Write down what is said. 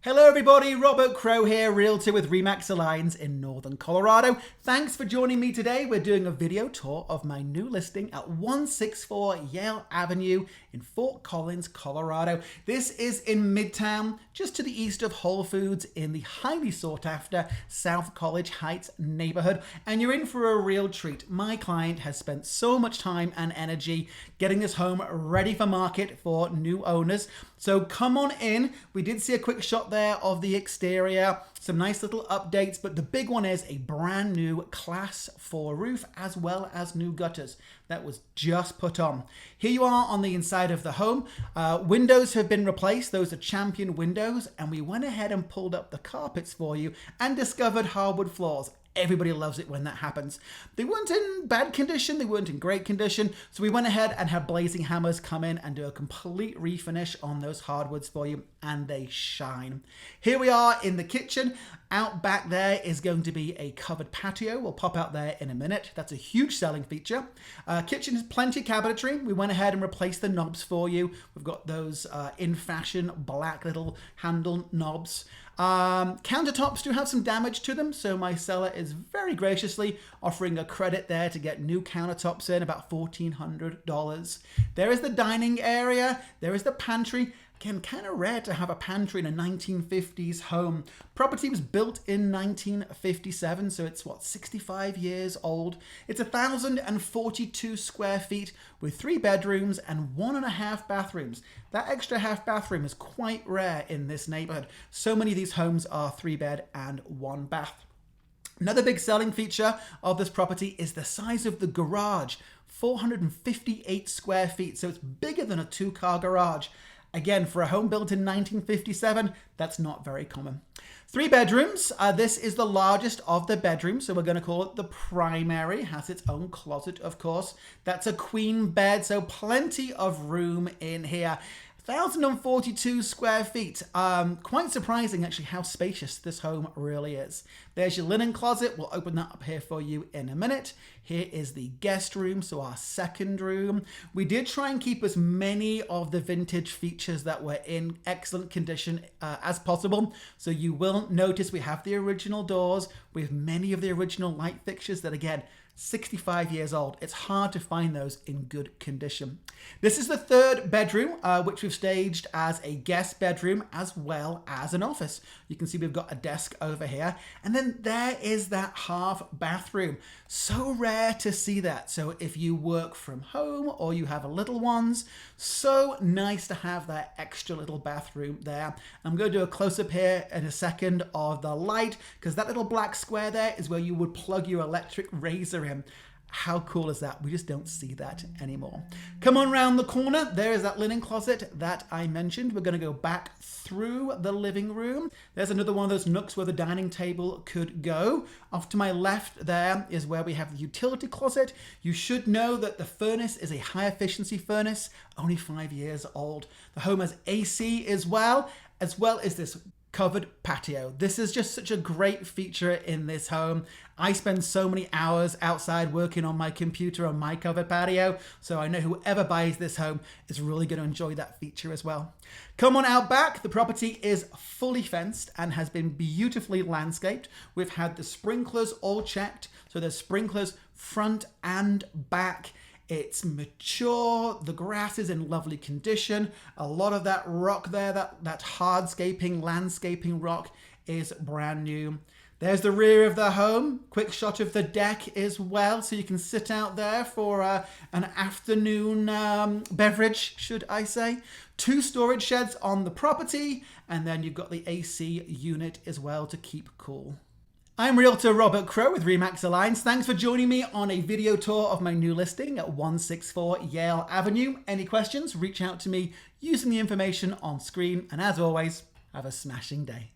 Hello everybody, Robert Crow here, Realtor with RE/MAX Alliance in Northern Colorado. Thanks for joining me today. We're doing a video tour of my new listing at 164 Yale Avenue in Fort Collins, Colorado. This is in Midtown, just to the east of Whole Foods in the highly sought after South College Heights neighborhood. And you're in for a real treat. My client has spent so much time and energy getting this home ready for market for new owners. So come on in. We did see a quick shot there of the exterior, some nice little updates, but the big one is a brand new Class 4 roof as well as new gutters that was just put on. Here you are on the inside of the home. Windows have been replaced. Those are Champion windows, and we went ahead and pulled up the carpets for you and discovered hardwood floors. Everybody loves it when that happens. They weren't in bad condition, they weren't in great condition, so we went ahead and had Blazing Hammers come in and do a complete refinish on those hardwoods for you, and they shine. Here we are in the kitchen. Out back there is going to be a covered patio. We'll pop out there in a minute. That's a huge selling feature. Kitchen has plenty of cabinetry. We went ahead and replaced the knobs for you. We've got those in fashion black little handle knobs. Countertops do have some damage to them, so my seller is very graciously offering a credit there to get new countertops in, about $1,400. There is the dining area, there is the pantry. Again, kind of rare to have a pantry in a 1950s home. Property was built in 1957, so it's 65 years old. It's 1,042 square feet with 3 bedrooms and 1.5 bathrooms. That extra half bathroom is quite rare in this neighborhood. So many of these homes are 3 bed and 1 bath. Another big selling feature of this property is the size of the garage, 458 square feet. So it's bigger than a 2-car garage. Again, for a home built in 1957, that's not very common. 3 bedrooms. This is the largest of the bedrooms, so we're going to call it the primary. It has its own closet, of course. That's a queen bed, so plenty of room in here. 1,042 square feet. Quite surprising, actually, how spacious this home really is. There's your linen closet. We'll open that up here for you in a minute. Here is the guest room, so our second room. We did try and keep as many of the vintage features that were in excellent condition as possible. So you will notice we have the original doors with many of the original light fixtures that, again, 65 years old. It's hard to find those in good condition. This is the 3rd bedroom, which we've staged as a guest bedroom as well as an office. You can see we've got a desk over here. And then there is that half bathroom. So rare to see that. So if you work from home or you have little ones, so nice to have that extra little bathroom there. I'm going to do a close-up here in a second of the light, because that little black square there is where you would plug your electric razor in. How cool is that? We just don't see that anymore. Come on round the corner. There is that linen closet that I mentioned. We're going to go back through the living room. There's another one of those nooks where the dining table could go. Off to my left there is where we have the utility closet. You should know that the furnace is a high efficiency furnace, only 5 years old. The home has AC as well as this covered patio. This is just such a great feature in this home. I spend so many hours outside working on my computer on my covered patio, so I know whoever buys this home is really going to enjoy that feature as well. Come on out back. The property is fully fenced and has been beautifully landscaped. We've had the sprinklers all checked, so there's sprinklers front and back. It's mature, the grass is in lovely condition. A lot of that rock there, that hardscaping, landscaping rock is brand new. There's the rear of the home. Quick shot of the deck as well, so you can sit out there for an afternoon beverage, should I say. 2 storage sheds on the property, and then you've got the AC unit as well to keep cool. I'm Realtor Robert Crow with RE/MAX Alliance. Thanks for joining me on a video tour of my new listing at 164 Yale Avenue. Any questions? Reach out to me using the information on screen. And as always, have a smashing day.